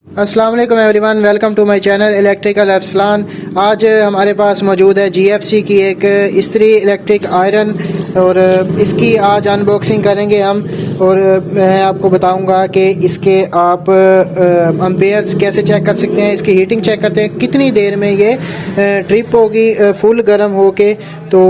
अस्सलाम वालेकुम everyone, welcome to my channel electrical Arslan. आज हमारे पास मौजूद है जीएफसी की एक इस्त्री इलेक्ट्रिक आयरन और इसकी आज अनबॉक्सिंग करेंगे हम। और मैं आपको बताऊंगा कि इसके आप एम्पेयर्स कैसे चेक कर सकते हैं, इसकी हीटिंग चेक करते हैं कितनी देर में ये ट्रिप होगी फुल गर्म होके। तो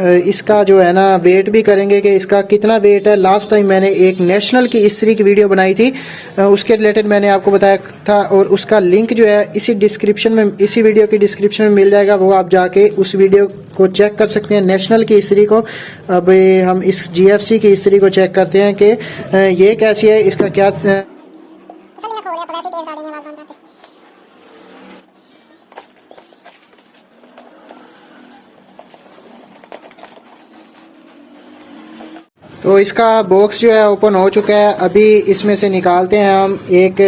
इसका जो है ना वेट भी करेंगे कि इसका कितना वेट है। लास्ट टाइम मैंने एक नेशनल की इस्त्री की वीडियो बनाई थी, उसके रिलेटेड मैंने आपको बताया था और उसका लिंक जो है इसी डिस्क्रिप्शन में, इसी वीडियो की डिस्क्रिप्शन में मिल जाएगा। वो आप जाके उस वीडियो को चेक कर सकते हैं, नेशनल की इस्त्री को। अब हम इस जीएफसी की इस्त्री को चेक करते हैं कि ये कैसी है, इसका क्या तो इसका बॉक्स जो है ओपन हो चुका है। अभी इसमें से निकालते हैं हम एक,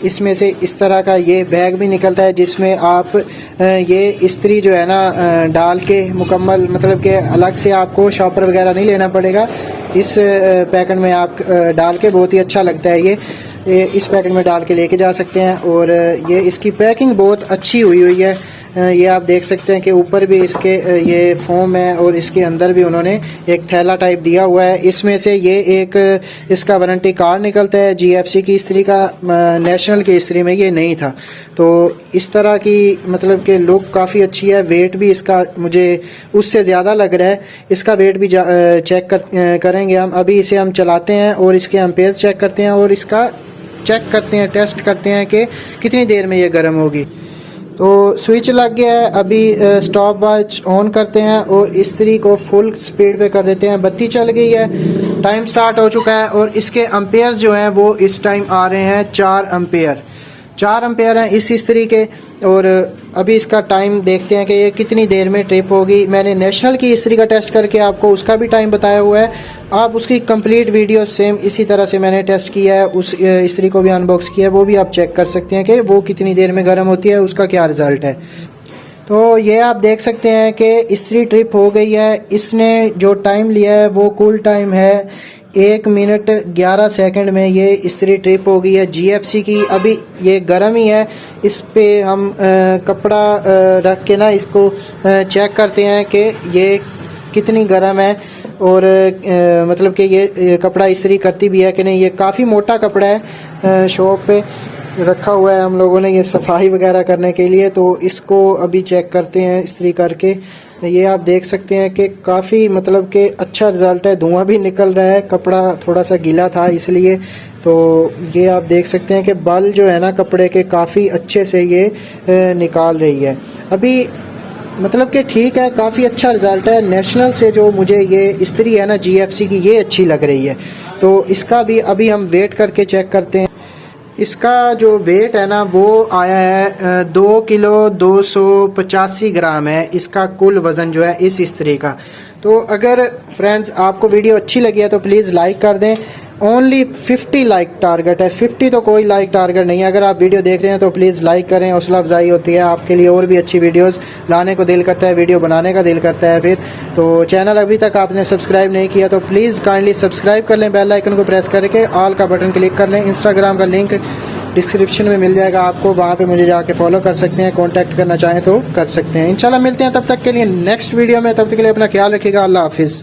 इसमें से इस तरह का ये बैग भी निकलता है जिसमें आप ये इस्त्री जो है ना डाल के मुकम्मल, मतलब कि अलग से आपको शॉपर वगैरह नहीं लेना पड़ेगा। इस पैकेट में आप डाल के, बहुत ही अच्छा लगता है ये इस पैकेट में डाल के लेके जा सकते हैं। और ये इसकी पैकिंग बहुत अच्छी हुई है। ये आप देख सकते हैं कि ऊपर भी इसके ये फोम है और इसके अंदर भी उन्होंने एक थैला टाइप दिया हुआ है। इसमें से ये एक इसका वारंटी कार्ड निकलता है जीएफसी की इस्त्री का, नेशनल की इस्त्री में ये नहीं था। तो इस तरह की मतलब कि लुक काफ़ी अच्छी है। वेट भी इसका मुझे उससे ज़्यादा लग रहा है। इसका वेट भी चेक करेंगे हम। अभी इसे हम चलाते हैं और इसके एम्पेयर चेक करते हैं और इसका चेक करते हैं, टेस्ट करते हैं कि कितनी देर में ये गर्म होगी। तो स्विच लग गया है। अभी स्टॉप वॉच ऑन करते हैं और इस्त्री को फुल स्पीड पे कर देते हैं। बत्ती चल गई है, टाइम स्टार्ट हो चुका है और इसके एम्पेयर जो हैं वो इस टाइम आ रहे हैं 4 एम्पेयर। 4 एम्पेयर हैं इस इस्त्री के। और अभी इसका टाइम देखते हैं कि ये कितनी देर में ट्रिप होगी। मैंने नेशनल की इस्त्री का टेस्ट करके आपको उसका भी टाइम बताया हुआ है। आप उसकी कंप्लीट वीडियो सेम इसी तरह से मैंने टेस्ट किया है, उस इस्त्री को भी अनबॉक्स किया है, वो भी आप चेक कर सकते हैं कि वो कितनी देर में गर्म होती है, उसका क्या रिज़ल्ट है। तो ये आप देख सकते हैं कि इस्त्री ट्रिप हो गई है। इसने जो टाइम लिया है वो कूल टाइम है 1 मिनट 11 सेकंड में ये इस्त्री ट्रिप हो गई है जीएफसी की। अभी ये गर्म ही है। इस पे हम कपड़ा रख के ना इसको चेक करते हैं कि ये कितनी गर्म है और मतलब कि ये कपड़ा इस्त्री करती भी है कि नहीं। ये काफ़ी मोटा कपड़ा है, शॉप पे रखा हुआ है हम लोगों ने ये सफाई वगैरह करने के लिए। तो इसको अभी चेक करते हैं इस्त्री करके। ये आप देख सकते हैं कि काफ़ी मतलब कि अच्छा रिज़ल्ट है। धुआं भी निकल रहा है, कपड़ा थोड़ा सा गीला था इसलिए। तो ये आप देख सकते हैं कि बल जो है ना कपड़े के काफ़ी अच्छे से ये निकाल रही है। अभी मतलब कि ठीक है, काफ़ी अच्छा रिज़ल्ट है। नेशनल से जो मुझे ये इस्त्री है ना जीएफसी की, ये अच्छी लग रही है। तो इसका भी अभी हम वेट करके चेक करते हैं। इसका जो वेट है ना वो आया है 2 किलो 285 ग्राम है इसका कुल वज़न जो है इस इस्त्री का। तो अगर फ्रेंड्स आपको वीडियो अच्छी लगी है तो प्लीज़ लाइक कर दें। ओनली 50 लाइक टारगेट है, 50 तो कोई लाइक टारगेट नहीं है। अगर आप वीडियो देख रहे हैं तो प्लीज़ लाइक करें, हौसला अफजाई होती है आपके लिए। और भी अच्छी वीडियोस लाने को दिल करता है, वीडियो बनाने का दिल करता है फिर। तो चैनल अभी तक आपने सब्सक्राइब नहीं किया तो प्लीज़ काइंडली सब्सक्राइब कर लें, बेल आइकन को प्रेस करके ऑल का बटन क्लिक कर लें। इंस्टाग्राम का लिंक डिस्क्रिप्शन में मिल जाएगा आपको, वहाँ पे मुझे जाके फॉलो कर सकते हैं, कांटेक्ट करना चाहें तो कर सकते हैं। इंशाल्लाह मिलते हैं तब तक के लिए नेक्स्ट वीडियो में। तब तक के लिए अपना ख्याल रखिएगा। अल्लाह हाफिज़।